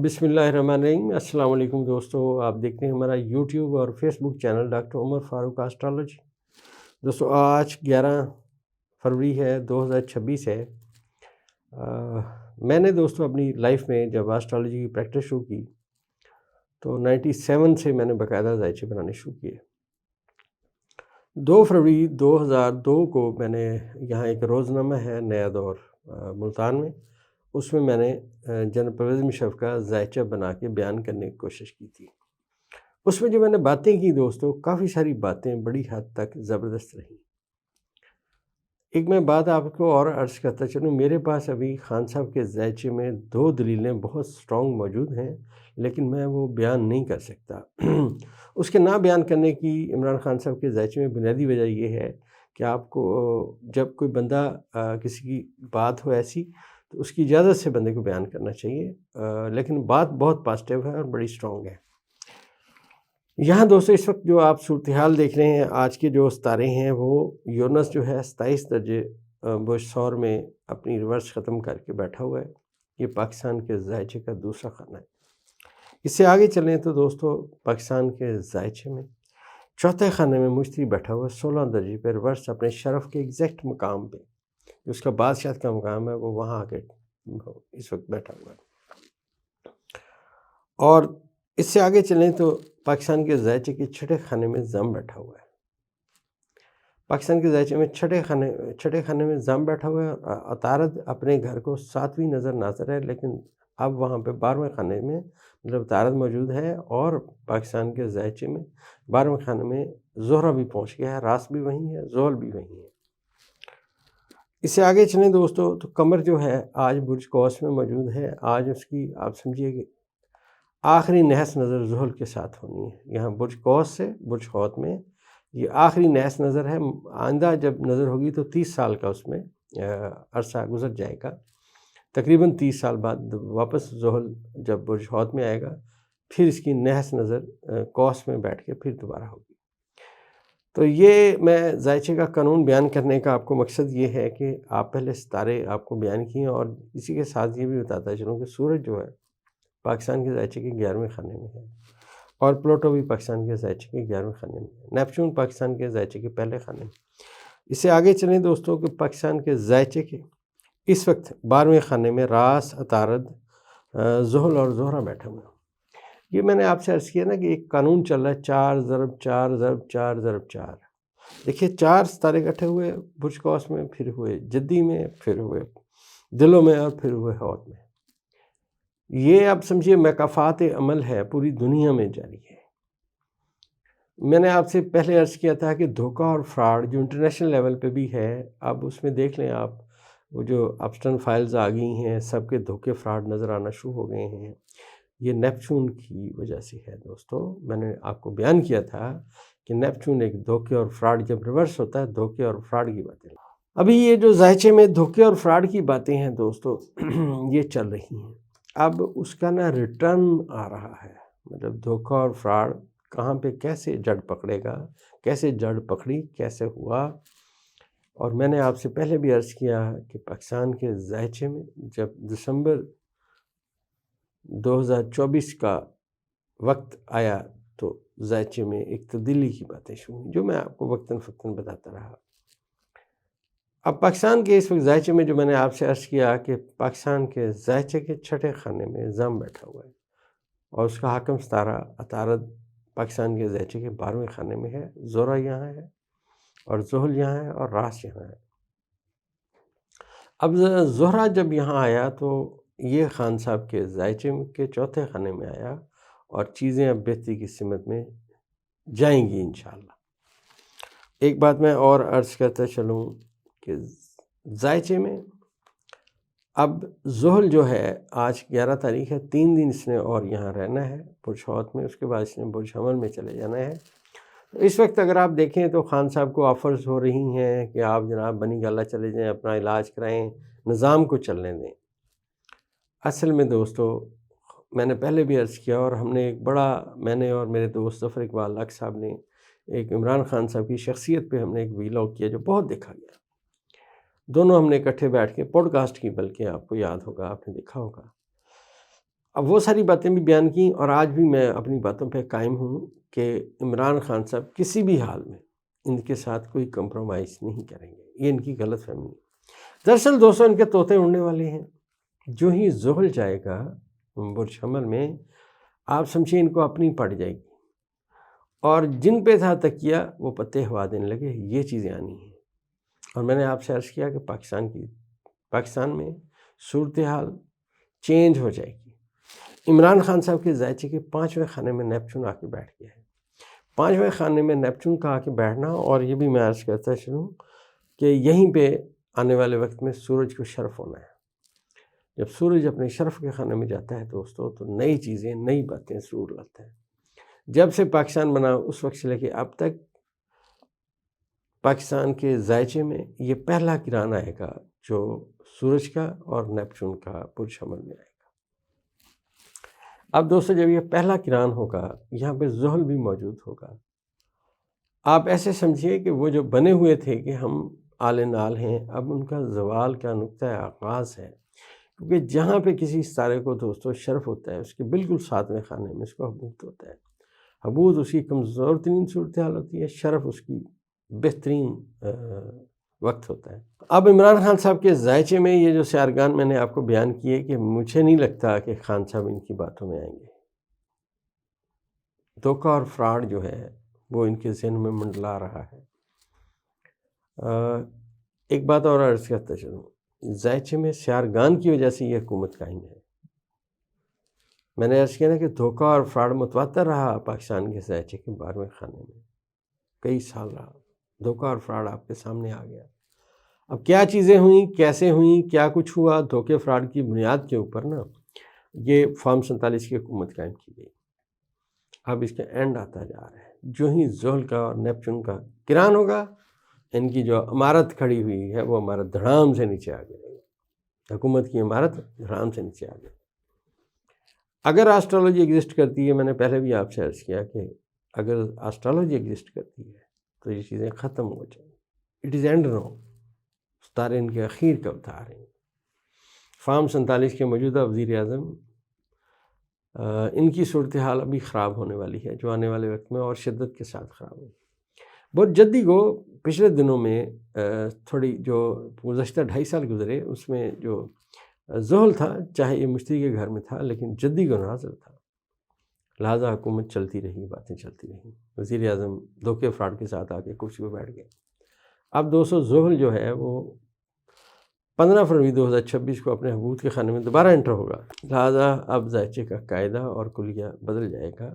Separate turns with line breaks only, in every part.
بسم اللہ الرحمن الرحیم۔ السلام علیکم دوستو، آپ دیکھتے ہیں ہمارا یوٹیوب اور فیس بک چینل ڈاکٹر عمر فاروق آسٹرالوجی۔ دوستو آج 11 فروری ہے، 2026 ہے۔ میں نے دوستو اپنی لائف میں جب آسٹرالوجی کی پریکٹس شروع کی تو 97 سے میں نے باقاعدہ ذائچے بنانے شروع کیے۔ 2 فروری 2002 کو میں نے یہاں ایک روزنامہ ہے نیا دور ملتان میں، اس میں نے جنرل پرویز مشرف کا ذائچہ بنا کے بیان کرنے کی کوشش کی تھی۔ اس میں جو میں نے باتیں کی دوستو، کافی ساری باتیں بڑی حد تک زبردست رہیں۔ ایک میں بات آپ کو اور عرض کرتا چلوں، میرے پاس ابھی خان صاحب کے ذائچے میں 2 دلیلیں بہت سٹرونگ موجود ہیں، لیکن میں وہ بیان نہیں کر سکتا۔ اس کے نہ بیان کرنے کی عمران خان صاحب کے ذائچے میں بنیادی وجہ یہ ہے کہ آپ کو جب کوئی بندہ کسی کی بات ہو ایسی تو اس کی اجازت سے بندے کو بیان کرنا چاہیے، لیکن بات بہت پازیٹیو ہے اور بڑی سٹرونگ ہے۔ یہاں دوستو اس وقت جو آپ صورتحال دیکھ رہے ہیں، آج کے جو ستارے ہیں وہ یونس جو ہے 27 درجے برج ثور میں اپنی ریورس ختم کر کے بیٹھا ہوا ہے۔ یہ پاکستان کے ذائچے کا دوسرا خانہ ہے۔ اس سے آگے چلیں تو دوستو پاکستان کے ذائچے میں چوتھے خانے میں مشتری بیٹھا ہوا ہے 16 درجے پہ ریورس اپنے شرف کے ایگزیکٹ مقام پہ، جو اس کا بادشاہت کا مقام ہے، وہ وہاں آ کے اس وقت بیٹھا ہوا ہے۔ اور اس سے آگے چلیں تو پاکستان کے ذائچے کے چھٹے خانے میں زم بیٹھا ہوا ہے۔ پاکستان کے ذائچے میں چھٹے خانے میں زم بیٹھا ہوا ہے۔ عطارد اپنے گھر کو 7ویں نظر ناظر ہے، لیکن اب وہاں پہ 12ویں خانے میں مطلب عطارد موجود ہے، اور پاکستان کے ذائچے میں 12ویں خانے میں زہرہ بھی پہنچ گیا ہے، راس بھی وہیں ہے، زحل بھی وہیں ہے۔ اس سے آگے چلیں دوستو تو قمر جو ہے آج برج قوس میں موجود ہے۔ آج اس کی آپ سمجھیے کہ آخری نحس نظر زحل کے ساتھ ہونی ہے۔ یہاں برج قوس سے برج حوت میں یہ آخری نحس نظر ہے۔ آئندہ جب نظر ہوگی تو 30 سال کا اس میں عرصہ گزر جائے گا۔ تقریباً 30 سال بعد واپس زحل جب برج حوت میں آئے گا، پھر اس کی نحس نظر قوس میں بیٹھ کے پھر دوبارہ ہوگی۔ تو یہ میں ذائچے کا قانون بیان کرنے کا آپ کو مقصد یہ ہے کہ آپ پہلے ستارے آپ کو بیان کیے، اور اسی کے ساتھ یہ بھی بتاتا چلوں کہ سورج جو ہے پاکستان کے ذائچے کے 11ویں خانے میں ہے، اور پلوٹو بھی پاکستان کے ذائچے کے 11ویں خانے میں ہے، نیپچون پاکستان کے ذائچے کے پہلے خانے میں۔ اس سے آگے چلیں دوستوں کہ پاکستان کے ذائچے کے اس وقت 12ویں خانے میں راس، عطارد، زحل اور زہرہ بیٹھا ہوا ہے۔ یہ میں نے آپ سے عرض کیا نا کہ ایک قانون چل رہا ہے 4 ضرب 4 ضرب 4 ضرب 4۔ دیکھیے 4 ستارے اکٹھے ہوئے برج قوس میں، پھر ہوئے جدی میں، پھر ہوئے دلوں میں، اور پھر ہوئے حوت میں۔ یہ اب سمجھیے مکافات عمل ہے، پوری دنیا میں جاری ہے۔ میں نے آپ سے پہلے عرض کیا تھا کہ دھوکہ اور فراڈ جو انٹرنیشنل لیول پہ بھی ہے، اب اس میں دیکھ لیں آپ، وہ جو اپسٹن فائلز آ گئی ہیں، سب کے دھوکے فراڈ نظر آنا شروع ہو گئے ہیں۔ یہ نیپچون کی وجہ سے ہے دوستو۔ میں نے آپ کو بیان کیا تھا کہ نیپچون ایک دھوکے اور فراڈ جب ریورس ہوتا ہے، دھوکے اور فراڈ کی باتیں۔ ابھی یہ جو ذائچے میں دھوکے اور فراڈ کی باتیں ہیں دوستو، یہ چل رہی ہیں۔ اب اس کا نا ریٹرن آ رہا ہے، مطلب دھوکہ اور فراڈ کہاں پہ کیسے جڑ پکڑے گا، کیسے جڑ پکڑی، کیسے ہوا۔ اور میں نے آپ سے پہلے بھی عرض کیا کہ پاکستان کے ذائچے میں جب دسمبر 2024 کا وقت آیا تو ذائچے میں ایک تبدیلی کی باتیں شروع ہوئی، جو میں آپ کو وقتاً فوقتاً بتاتا رہا۔ اب پاکستان کے اس وقت ذائچے میں جو میں نے آپ سے عرض کیا کہ پاکستان کے ذائچے کے چھٹے خانے میں زم بیٹھا ہوا ہے، اور اس کا حاکم ستارہ عطارد پاکستان کے ذائچے کے 12ویں خانے میں ہے، زہرہ یہاں ہے، اور زحل یہاں ہے، اور راس یہاں ہے۔ اب زہرہ جب یہاں آیا تو یہ خان صاحب کے ذائچے کے چوتھے خانے میں آیا، اور چیزیں اب بہتری کی سمت میں جائیں گی انشاءاللہ۔ ایک بات میں اور عرض کرتا چلوں کہ ذائچے میں اب زحل جو ہے آج 11 تاریخ ہے، 3 دن اس نے اور یہاں رہنا ہے برج حوت میں، اس کے بعد اس نے برج حمل میں چلے جانا ہے۔ اس وقت اگر آپ دیکھیں تو خان صاحب کو آفرز ہو رہی ہیں کہ آپ جناب بنی گالہ چلے جائیں، اپنا علاج کرائیں، نظام کو چلنے دیں۔ اصل میں دوستو میں نے پہلے بھی عرض کیا، اور ہم نے ایک بڑا، میں نے اور میرے دوست ظفر اقبال لق صاحب نے ایک عمران خان صاحب کی شخصیت پہ ہم نے ایک ویلاگ کیا جو بہت دیکھا گیا۔ دونوں ہم نے اکٹھے بیٹھ کے پوڈ کاسٹ کی، بلکہ آپ کو یاد ہوگا، آپ نے دیکھا ہوگا۔ اب وہ ساری باتیں بھی بیان کیں، اور آج بھی میں اپنی باتوں پہ قائم ہوں کہ عمران خان صاحب کسی بھی حال میں ان کے ساتھ کوئی کمپرومائز نہیں کریں گے، یہ ان کی غلط فہمی ہے۔ دراصل دوستوں ان کے طوطے اڑنے والے ہیں، جو ہی زحل جائے گا برج حمل میں، آپ سمجھیں ان کو اپنی پڑ جائے گی، اور جن پہ تھا تکیہ وہ پتے ہوا دینے لگے، یہ چیزیں آنی ہیں۔ اور میں نے آپ سے عرض کیا کہ پاکستان میں صورتحال چینج ہو جائے گی۔ عمران خان صاحب کے ذائچے کے 5ویں خانے میں نیپچون آ کے بیٹھ گیا ہے۔ 5ویں خانے میں نیپچون کا آ کے بیٹھنا، اور یہ بھی میں عرض کرتا چلوں کہ یہیں پہ آنے والے وقت میں سورج کو شرف ہونا ہے۔ جب سورج اپنے شرف کے خانے میں جاتا ہے دوستو، تو نئی چیزیں، نئی باتیں ضرور لاتا ہے۔ جب سے پاکستان بنا اس وقت سے لے کے اب تک پاکستان کے ذائچے میں یہ پہلا کران آئے گا جو سورج کا اور نیپچون کا برج حمل میں آئے گا۔ اب دوستو جب یہ پہلا کران ہوگا، یہاں پہ زحل بھی موجود ہوگا۔ آپ ایسے سمجھیے کہ وہ جو بنے ہوئے تھے کہ ہم آل نال ہیں، اب ان کا زوال کا نقطہ آغاز ہے، کیونکہ جہاں پہ کسی ستارے کو دوستو شرف ہوتا ہے، اس کے بالکل 7ویں خانے میں اس کو حبوط ہوتا ہے۔ حبوط اس کی کمزور ترین صورتحال ہوتی ہے، شرف اس کی بہترین وقت ہوتا ہے۔ اب عمران خان صاحب کے ذائچے میں یہ جو سیارگان میں نے آپ کو بیان کیے، کہ مجھے نہیں لگتا کہ خان صاحب ان کی باتوں میں آئیں گے۔ دھوکہ اور فراڈ جو ہے وہ ان کے ذہن میں منڈلا رہا ہے۔ ایک بات اور عرض کرتا چلوں، ذائچے میں سیارگان کی وجہ سے یہ حکومت قائم ہے۔ میں نے عرض کیا نا کہ دھوکہ اور فراڈ متواتر رہا پاکستان کے ذائچے کے 12ویں خانے میں، کئی سال رہا، دھوکہ اور فراڈ آپ کے سامنے آ گیا۔ اب کیا چیزیں ہوئیں، کیسے ہوئیں، کیا کچھ ہوا، دھوکے فراڈ کی بنیاد کے اوپر نا یہ فارم 47 کی حکومت قائم کی گئی۔ اب اس کا اینڈ آتا جا رہا ہے، جو ہی زحل کا اور نیپچون کا کران ہوگا، ان کی جو عمارت کھڑی ہوئی ہے وہ عمارت دھڑام سے نیچے آ گئی، حکومت کی عمارت دھڑام سے نیچے آ گئی۔ اگر آسٹرالوجی ایگزسٹ کرتی ہے، میں نے پہلے بھی آپ سے عرض کیا کہ اگر آسٹرالوجی ایگزسٹ کرتی ہے تو یہ چیزیں ختم ہو جائیں۔ اٹ از اینڈ نو، ستارے ان کے اخیر کا بتا رہے ہیں۔ فارم 47 کے موجودہ وزیر اعظم، ان کی صورتحال ابھی خراب ہونے والی ہے، جو آنے والے وقت میں اور شدت کے ساتھ خراب ہوگی۔ بہت جدی کو پچھلے دنوں میں تھوڑی جو گزشتہ 2.5 سال گزرے، اس میں جو زحل تھا، چاہے یہ مشتری کے گھر میں تھا، لیکن جدی کو نازل تھا، لہٰذا حکومت چلتی رہی، باتیں چلتی رہیں۔ وزیر اعظم دھوکے فراڈ کے ساتھ آ کے کرسی پہ بیٹھ گئے۔ اب دوستو زحل جو ہے وہ 15 فروری 2026 کو اپنے حبوط کے خانے میں دوبارہ انٹر ہوگا، لہٰذا اب ذائچے کا قاعدہ اور کلیہ بدل جائے گا۔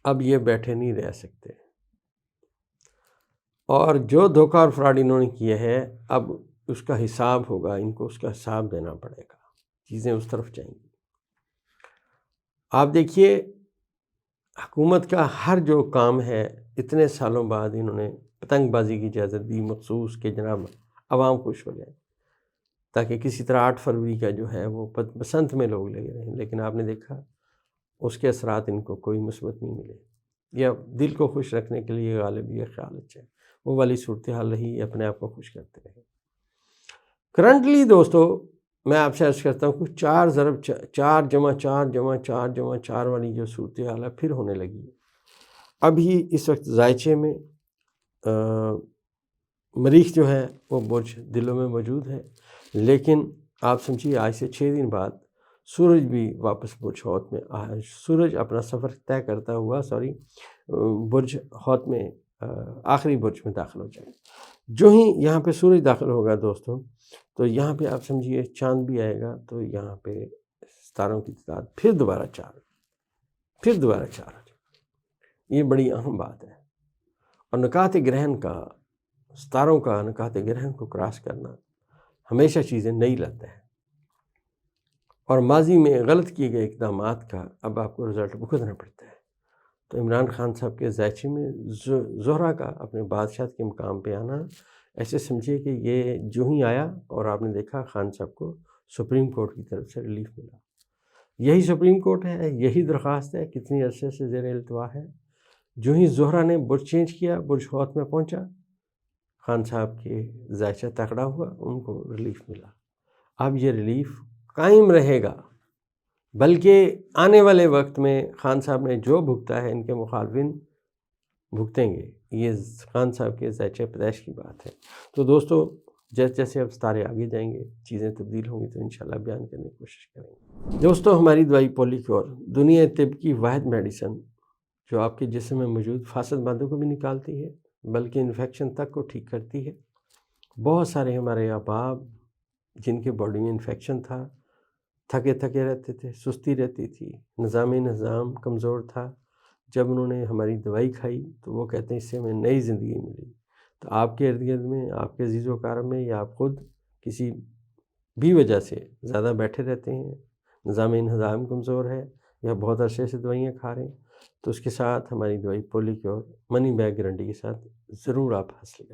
اب یہ بیٹھے نہیں رہ سکتے، اور جو دھوکہ اور فراڈ انہوں نے کیا ہے، اب اس کا حساب ہوگا، ان کو اس کا حساب دینا پڑے گا، چیزیں اس طرف جائیں گی۔ آپ دیکھیے حکومت کا ہر جو کام ہے، اتنے سالوں بعد انہوں نے پتنگ بازی کی اجازت دی مخصوص کہ جناب عوام خوش ہو جائے، تاکہ کسی طرح 8 فروری کا جو ہے وہ بسنت میں لوگ لگے رہیں، لیکن آپ نے دیکھا اس کے اثرات ان کو کوئی مثبت نہیں ملے، یا دل کو خوش رکھنے کے لیے غالب یہ خیال اچھا ہے، وہ والی صورتحال رہی، اپنے آپ کو خوش کرتے رہے۔ کرنٹلی دوستو میں آپ سے عرض کرتا ہوں کہ 4 ضرب 4 جمع 4 جمع 4 جمع 4 والی جو صورتحال ہے پھر ہونے لگی ہے۔ ابھی اس وقت ذائچے میں مریخ جو ہے وہ برج دلوں میں موجود ہے، لیکن آپ سمجھیے آج سے 6 دن بعد سورج بھی واپس برج حوت میں سورج اپنا سفر طے کرتا ہوا برج حوت میں آخری برج میں داخل ہو جائے۔ جو ہی یہاں پہ سورج داخل ہوگا دوستوں، تو یہاں پہ آپ سمجھیے چاند بھی آئے گا، تو یہاں پہ ستاروں کی تعداد پھر دوبارہ 4 ہو جائے۔ یہ بڑی اہم بات ہے، اور نکات گرہن کا، ستاروں کا نکات گرہن کو کراس کرنا ہمیشہ چیزیں نئی لاتا ہے، اور ماضی میں غلط کیے گئے اقدامات کا اب آپ کو رزلٹ بھگتنا پڑتا ہے۔ تو عمران خان صاحب کے ذائچے میں زہرہ کا اپنے بادشاہت کے مقام پہ آنا، ایسے سمجھیے کہ یہ جو ہی آیا اور آپ نے دیکھا خان صاحب کو سپریم کورٹ کی طرف سے ریلیف ملا۔ یہی سپریم کورٹ ہے، یہی درخواست ہے، کتنی عرصے سے زیر التوا ہے۔ جو ہی زہرہ نے برج چینج کیا، برج حوت میں پہنچا، خان صاحب کے ذائچہ تکڑا ہوا، ان کو ریلیف ملا۔ اب یہ ریلیف قائم رہے گا بلکہ آنے والے وقت میں خان صاحب نے جو بھگتا ہے ان کے مخالفین بھگتیں گے۔ یہ خان صاحب کے ذائچہ پیدائش کی بات ہے۔ تو دوستو جیسے جیسے اب ستارے آگے جائیں گے، چیزیں تبدیل ہوں گی تو انشاءاللہ بیان کرنے کی کوشش کریں گے۔ دوستو ہماری دوائی پولیکیور دنیا طب کی واحد میڈیسن جو آپ کے جسم میں موجود فاسد مادوں کو بھی نکالتی ہے، بلکہ انفیکشن تک کو ٹھیک کرتی ہے۔ بہت سارے ہمارے احباب جن کے باڈی میں انفیکشن تھا، تھکے تھکے رہتے تھے، سستی رہتی تھی، نظام کمزور تھا، جب انہوں نے ہماری دوائی کھائی تو وہ کہتے ہیں اس سے ہمیں نئی زندگی ملی۔ تو آپ کے ارد گرد میں، آپ کے عزیز و اقارب میں، یا آپ خود کسی بھی وجہ سے زیادہ بیٹھے رہتے ہیں، نظام کمزور ہے، یا بہت عرصے سے دوائیاں کھا رہے ہیں، تو اس کے ساتھ ہماری دوائی پولیکیور منی بیک گارنٹی کے ساتھ ضرور آپ حاصل کریں۔